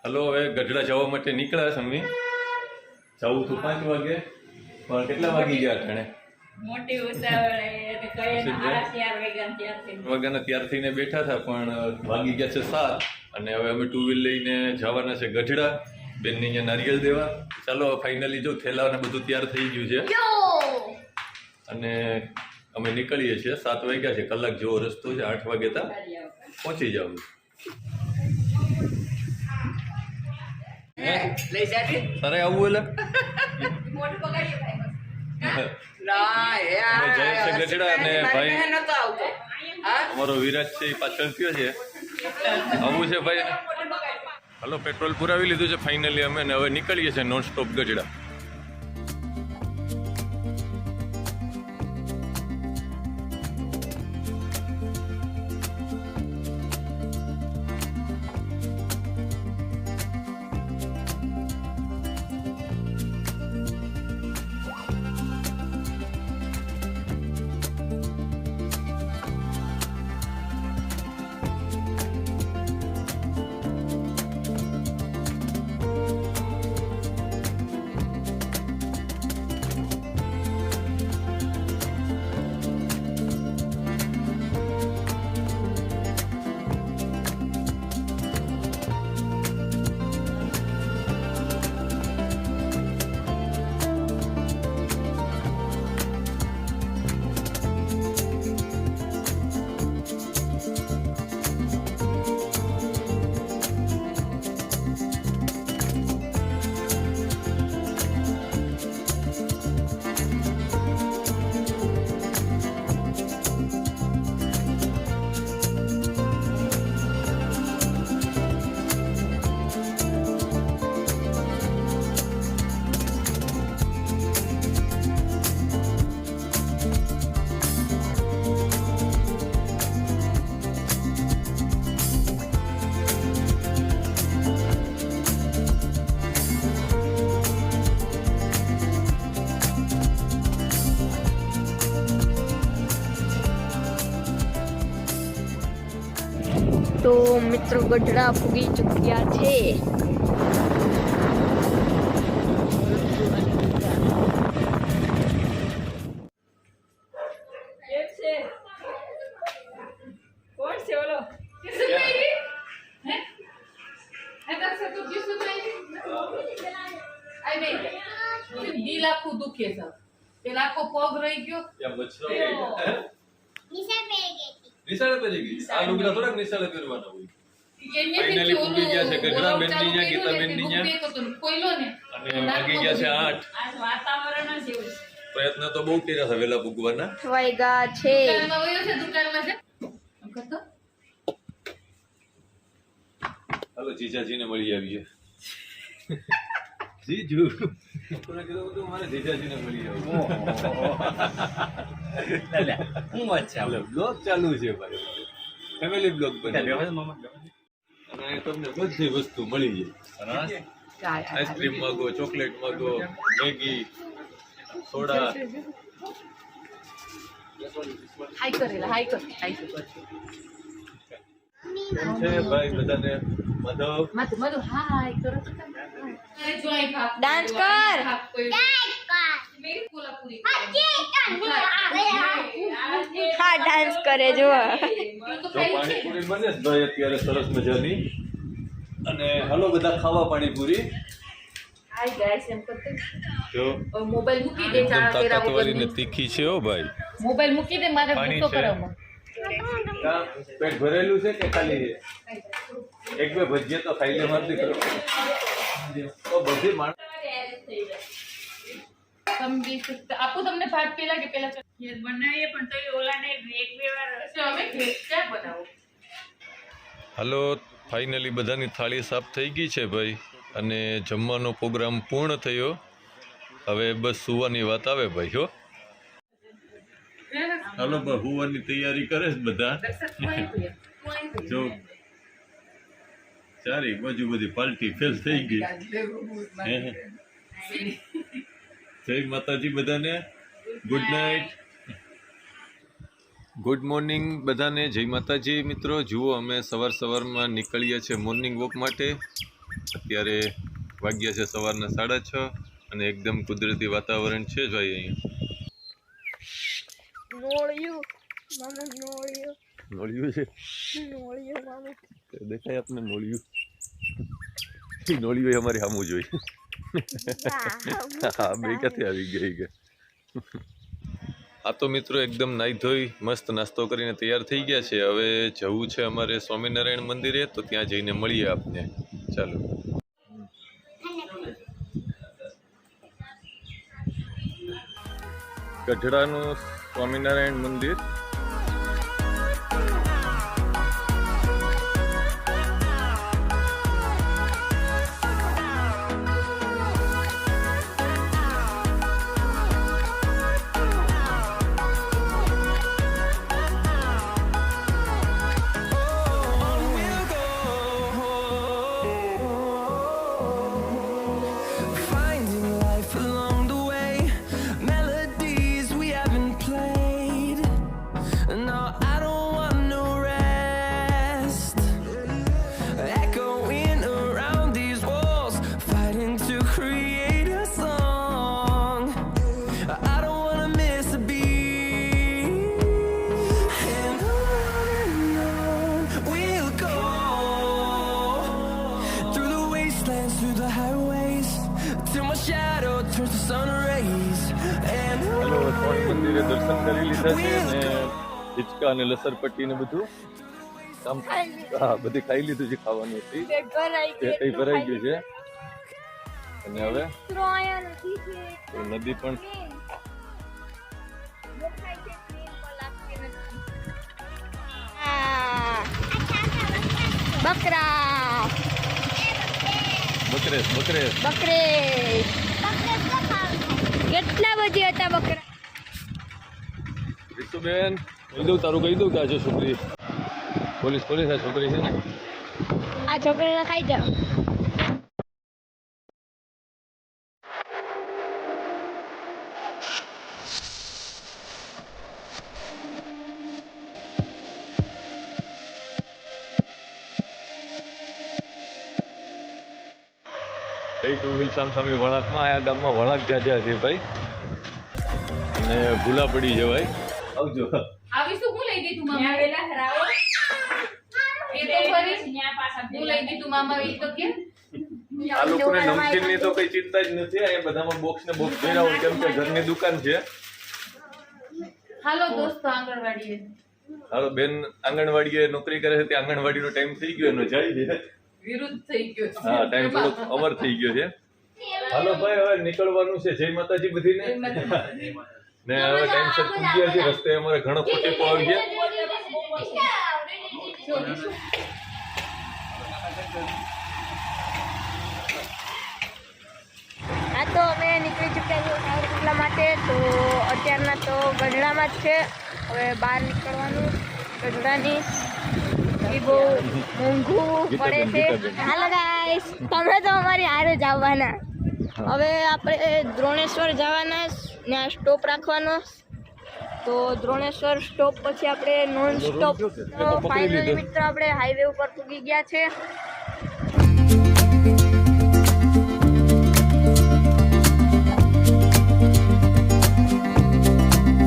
Hello, હવે ગઢડા જવા માટે નીકળ્યા છે અમે. જવું હતું 5 વાગે, પણ કેટલા વાગી ગયા અટાણે? મોટી ઉતાવળે વાગ્યાના તૈયાર થઈને બેઠા હતા, પણ વાગી ગયા છે 7 અને હવે અમે 2 વ્હીલ લઈને જવાના છે ગઢડા બેનને અહીંયા નારિયેળ દેવા. ચાલો ફાઇનલી જો થેલા ને બધું તૈયાર થઈ ગયું છે અને અમે નીકળીએ છીએ. 7 વાગ્યા છે, કલાક જેવો રસ્તો છે. 8 વાગે તા પહોંચી જાવ. તારે આવું એટલે ગઢડા અને ભાઈ અમારો વિરાજ છે એ પાછળ થયો છે. આવું છે ભાઈ. હલો, પેટ્રોલ પુરાવી લીધું છે ફાઇનલી અમે, ને હવે નીકળીએ છીએ નોન સ્ટોપ ગઢડા. તો મિત્રો ગઢડા પૂગી ચૂક્યા છે. દિલ આખું દુખે છે, પેલા આખો પગ રહી ગયો. નિશાળે પડી ગઈ. આ લુગડા થોડાક નિશાળે પહેરવાના હોય. ફાઇનલી પૂગી ગયા છે ગઢડા બેનની ન્યા, ગીતા બેનની ન્યા, અને વાગી ગયા છે 8. આજ વાતાવરણ જ એવું છે. પ્રયત્ન તો બહુ કર્યા છે વહેલા પૂગવાના. વાયગા છે. દુકાનમાં વયો છે, દુકાનમાં છે. કરતો હાલો, જીજાજીને મળી આવીએ. જીજુ કોને કીધું હતું મારે જીજાજીને મળી આવું. હું વાત છે, એટલે બ્લોગ ચાલુ છે ભાઈ, ફેમિલી બ્લોગ બને અને તમને બધી વસ્તુ મળી જાય. આઈસ્ક્રીમ માંગો, ચોકલેટ માંગો, મેગી, સોડા. હાઈ કરેલા, હાઈ કર, હાઈ કર. છે ભાઈ બધાને. માધવ મધુ હાઈ કરો. ડાન્સ કર. હા, ડાન્સ કરે જો. જો પાણીપુરી બને છે ભાઈ અત્યારે સરસ મજાની. અને હાલો બધા ખાવા પાણીપુરી. હાઈ ગાઈસ, એમ કરતે જો મોબાઈલ મૂકી દે. ચા કેરા તાકાતવાળી ને તીખી છે હો ભાઈ. મોબાઈલ મૂકી દે, મારે પાણી ગુસ્સો છે. કરવામાં. પેટ ભરેલું છે કે ખાલી છે? એક બે ભજીયા તો ખાઈ લે મારી દીકરો. તો બધી માણસ આપું તમને ભાત પેલા કે પેલા બનાવીએ, પણ તો ઓલાને એક બે વાર અમે ક્યાં બનાવો. હાલો, ફાઇનલી બધાની થાળી સાફ થઈ ગઈ છે ભાઈ, અને જમવાનો પ્રોગ્રામ પૂર્ણ થયો. હવે બસ સુવાની વાત આવે ભાઈ. હો હાલો, હુવાની તૈયારી કરે છે બધા. જો ચારે બાજુ બધી પાર્ટી ફેલ થઈ ગઈ. જય માતાજી બધાને. ગુડ નાઇટ, ગુડ મોર્નિંગ બધાને. જય માતાજી મિત્રો. જુઓ અમે સવારમાં નીકળીએ છીએ મોર્નિંગ વોક માટે, અત્યારે વાગ્યા છે સવારના 6:30 અને એકદમ કુદરતી વાતાવરણ છે જ ભાઈ અહીંયા. નોળિયું મામા નોળિયું નોળિયું છે નોળિયું મામા દેખાય આપને નોળિયું એ નોળિયું અમારી સામું જોઈ હા બે ક્યાંથી આવી ગઈ કે આ તો મિત્રો એકદમ નાઈ ધોઈ મસ્ત નાસ્તો કરીને તૈયાર થઈ ગયા છે. હવે જવું છે અમારે સ્વામિનારાયણ મંદિરે, તો ત્યાં જઈને મળીએ આપને. ચાલો. ગઢડાનું સ્વામિનારાયણ મંદિર. હેલો, સ્વામી મંદિરે દર્શન કરી લીધા છે ને હિચકા અને લસરપટ્ટી ને બધું કામ હા બધી ખાઈ લીધું છે. ખાવાનું હતી પેટ ભરાઈ ગયું છે અને હવે નદી પણ બકરા બકરેશ બકરેશ બકરેશ કેટલા બધી હતા બકરા. રીતુબેન કહી દઉં તારું કહી દઉં કે આ છે છોકરી પોલીસ આ છોકરી છે ને આ છોકરીને ખાઈ જાઓ. ટુ વ્હીલ સામે વળાંકમાં આયા ગામમાં વળાંક જ્યાં છે ભાઈ અને ભૂલા પડી જવાય. આવજો. આવીશું હું લઈ દીધું મામા વેલા હરાવો એ તો ફરી ન્યા પાછા હું લઈ દીધું મામા એ તો કે આ લોકોને નમકીનની તો કઈ ચિંતા જ નથી. આ બધામાં બોક્સ ને બોક્સ ભર્યા હોય કેમ કે ઘરની દુકાન છે. હાલો દોસ્તો આંગણવાડીએ. હાલો બેન આંગણવાડીએ નોકરી કરે છે, તે આંગણવાડીનો ટાઈમ થઈ ગયો એનો જાય છે. વિરુદ્ધ થઈ ગયો છે. હા ટાઈમ થોડોક અમર થઈ ગયો છે. હાલો ભાઈ હવે નીકળવાનું છે. જય માતાજી બધીને ને હવે ટાઈમસર પૂગ્યા છે. રસ્તે અમારે ઘણો ખોટેકો આવી ગયા. આ તો અમે નીકળી ચૂક્યા છીએ એટલા માટે. તો અત્યારના તો ગઢડામાં જ છે. હવે બહાર નીકળવાનું ગઢડાની એ બહુ મોંઘું પડે છે. હાલો ગાઈસ, તમે તો અમારી હારે જ આવવાના. હવે આપણે દ્રોણેશ્વર જવાના, ત્યાં સ્ટોપ રાખવાનો. તો દ્રોણેશ્વર સ્ટોપ પછી આપણે નોન સ્ટોપ ફાઇનલી મિત્રો આપણે હાઈવે ઉપર પૂગી ગયા છે.